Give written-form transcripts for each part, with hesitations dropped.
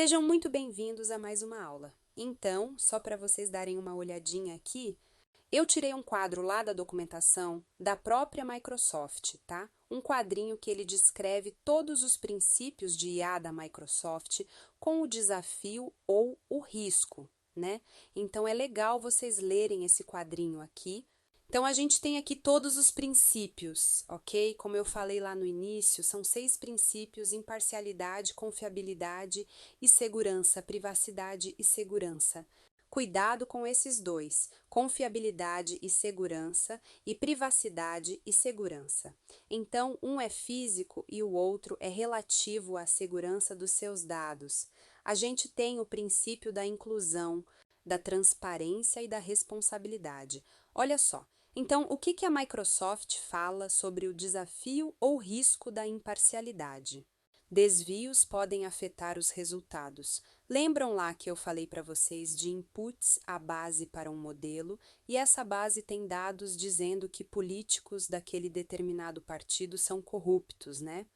Sejam muito bem-vindos a mais uma aula. Então, só para vocês darem uma olhadinha aqui, eu tirei um quadro lá da documentação da própria Microsoft, tá? Um quadrinho que ele descreve todos os princípios de IA da Microsoft com o desafio ou o risco, né? Então, é legal vocês lerem esse quadrinho aqui. Então, a gente tem aqui todos os princípios, ok? Como eu falei lá no início, são 6 princípios: imparcialidade, confiabilidade e segurança, privacidade e segurança. Cuidado com esses dois: confiabilidade e segurança e privacidade e segurança. Então, um é físico e o outro é relativo à segurança dos seus dados. A gente tem o princípio da inclusão, da transparência e da responsabilidade. Olha só. Então, o que a Microsoft fala sobre o desafio ou risco da imparcialidade? Desvios podem afetar os resultados. Lembram lá que eu falei para vocês de inputs à base para um modelo, e essa base tem dados dizendo que políticos daquele determinado partido são corruptos, né?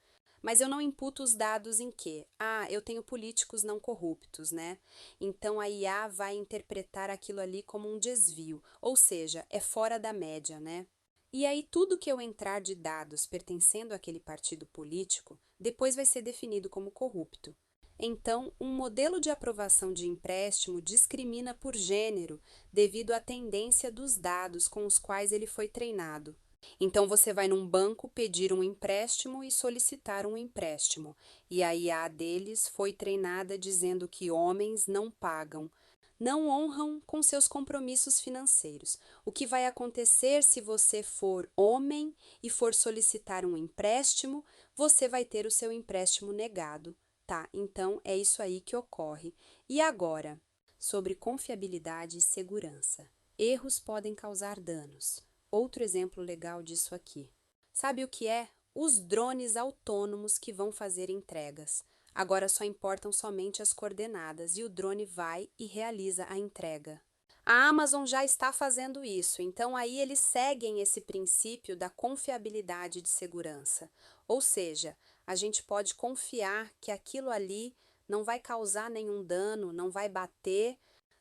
Mas eu não imputo os dados em quê? Eu tenho políticos não corruptos, né? Então a IA vai interpretar aquilo ali como um desvio, ou seja, é fora da média, né? E aí tudo que eu entrar de dados pertencendo àquele partido político, depois vai ser definido como corrupto. Então, um modelo de aprovação de empréstimo discrimina por gênero devido à tendência dos dados com os quais ele foi treinado. Então, você vai num banco pedir um empréstimo e solicitar um empréstimo, e a IA deles foi treinada dizendo que homens não pagam, não honram com seus compromissos financeiros. O que vai acontecer se você for homem e for solicitar um empréstimo, você vai ter o seu empréstimo negado, tá? Então, é isso aí que ocorre. E agora, sobre confiabilidade e segurança. Erros podem causar danos. Outro exemplo legal disso aqui. Sabe o que é? Os drones autônomos que vão fazer entregas. Agora só importam somente as coordenadas e o drone vai e realiza a entrega. A Amazon já está fazendo isso, então aí eles seguem esse princípio da confiabilidade de segurança. Ou seja, a gente pode confiar que aquilo ali não vai causar nenhum dano, não vai bater,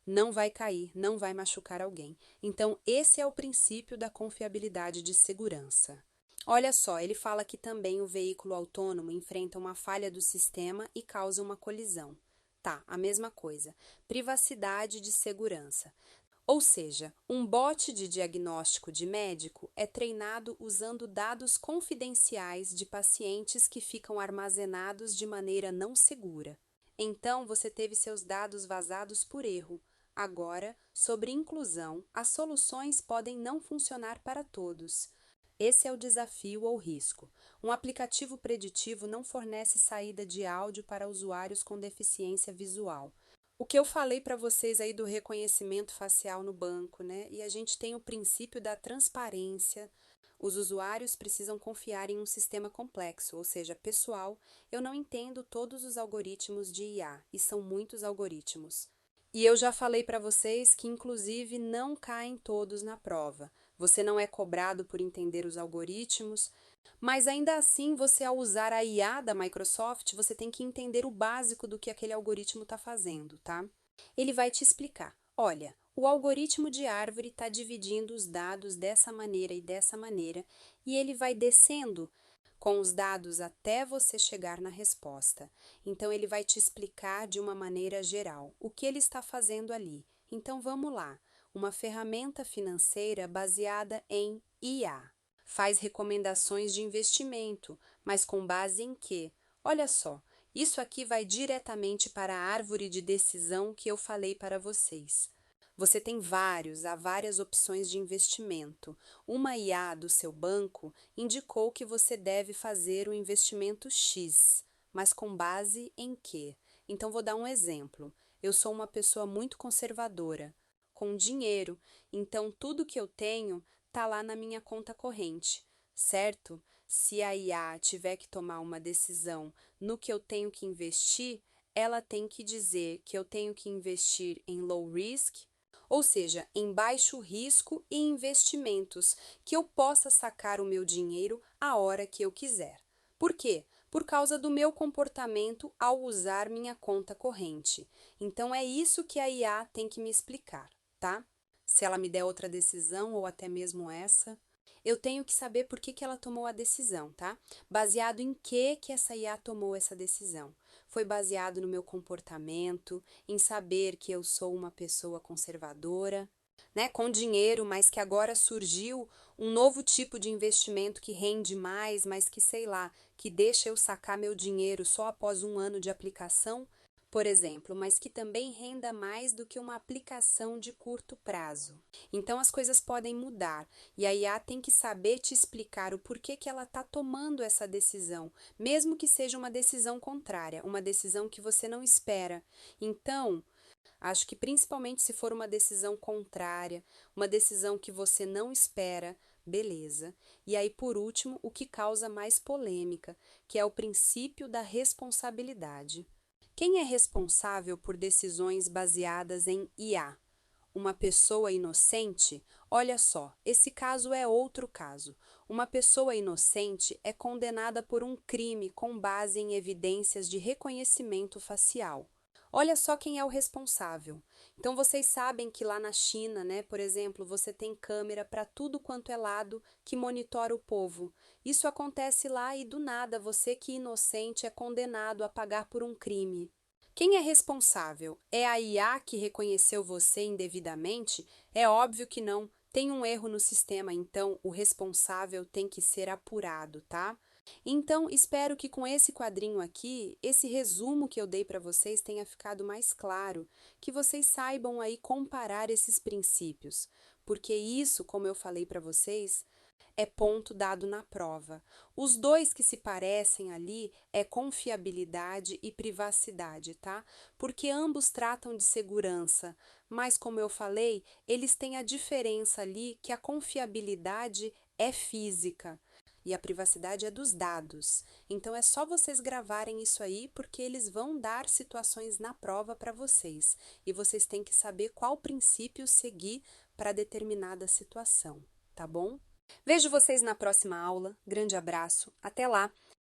não vai cair, não vai machucar alguém. Então, esse é o princípio da confiabilidade de segurança. Olha só, ele fala que também o veículo autônomo enfrenta uma falha do sistema e causa uma colisão. Tá, a mesma coisa. Privacidade de segurança. Ou seja, um bot de diagnóstico de médico é treinado usando dados confidenciais de pacientes que ficam armazenados de maneira não segura. Então, você teve seus dados vazados por erro. Agora, sobre inclusão, as soluções podem não funcionar para todos. Esse é o desafio ou risco. Um aplicativo preditivo não fornece saída de áudio para usuários com deficiência visual. O que eu falei para vocês aí do reconhecimento facial no banco, né? E a gente tem o princípio da transparência. Os usuários precisam confiar em um sistema complexo, ou seja, pessoal. Eu não entendo todos os algoritmos de IA, e são muitos algoritmos. E eu já falei para vocês que, inclusive, não caem todos na prova. Você não é cobrado por entender os algoritmos, mas ainda assim, você ao usar a IA da Microsoft, você tem que entender o básico do que aquele algoritmo está fazendo, tá? Ele vai te explicar. Olha, o algoritmo de árvore está dividindo os dados dessa maneira e dessa maneira, e ele vai descendo com os dados até você chegar na resposta. Então, ele vai te explicar de uma maneira geral o que ele está fazendo ali. Então, vamos lá. Uma ferramenta financeira baseada em IA. Faz recomendações de investimento, mas com base em quê? Olha só, isso aqui vai diretamente para a árvore de decisão que eu falei para vocês. Você tem há várias opções de investimento. Uma IA do seu banco indicou que você deve fazer o investimento X, mas com base em quê? Então, vou dar um exemplo. Eu sou uma pessoa muito conservadora, com dinheiro, então tudo que eu tenho está lá na minha conta corrente, certo? Se a IA tiver que tomar uma decisão no que eu tenho que investir, ela tem que dizer que eu tenho que investir em low risk, ou seja, em baixo risco, e investimentos que eu possa sacar o meu dinheiro a hora que eu quiser. Por quê? por causa do meu comportamento ao usar minha conta corrente. Então, é isso que a IA tem que me explicar, tá? Se ela me der outra decisão ou até mesmo essa, eu tenho que saber por que ela tomou a decisão, tá? Baseado em que essa IA tomou essa decisão? Foi baseado no meu comportamento, em saber que eu sou uma pessoa conservadora, né, com dinheiro, mas que agora surgiu um novo tipo de investimento que rende mais, mas que, sei lá, que deixa eu sacar meu dinheiro só após um ano de aplicação, por exemplo, mas que também renda mais do que uma aplicação de curto prazo. Então as coisas podem mudar e a IA tem que saber te explicar o porquê que ela está tomando essa decisão, mesmo que seja uma decisão contrária, uma decisão que você não espera. Então, acho que principalmente se for uma decisão contrária, uma decisão que você não espera, beleza. E aí, por último, o que causa mais polêmica, que é o princípio da responsabilidade. Quem é responsável por decisões baseadas em IA? Uma pessoa inocente? Olha só, esse caso é outro caso. Uma pessoa inocente é condenada por um crime com base em evidências de reconhecimento facial. Olha só quem é o responsável. Então vocês sabem que lá na China, né, por exemplo, você tem câmera para tudo quanto é lado que monitora o povo. Isso acontece lá e do nada você que é inocente é condenado a pagar por um crime. Quem é responsável? É a IA que reconheceu você indevidamente? É óbvio que não. Tem um erro no sistema, então o responsável tem que ser apurado, tá? Então, espero que com esse quadrinho aqui, esse resumo que eu dei para vocês tenha ficado mais claro, que vocês saibam aí comparar esses princípios, porque isso, como eu falei para vocês, é ponto dado na prova. Os dois que se parecem ali é confiabilidade e privacidade, tá? Porque ambos tratam de segurança, mas como eu falei, eles têm a diferença ali que a confiabilidade é física e a privacidade é dos dados. Então é só vocês gravarem isso aí, porque eles vão dar situações na prova para vocês e vocês têm que saber qual princípio seguir para determinada situação, tá bom? Vejo vocês na próxima aula. Grande abraço. Até lá!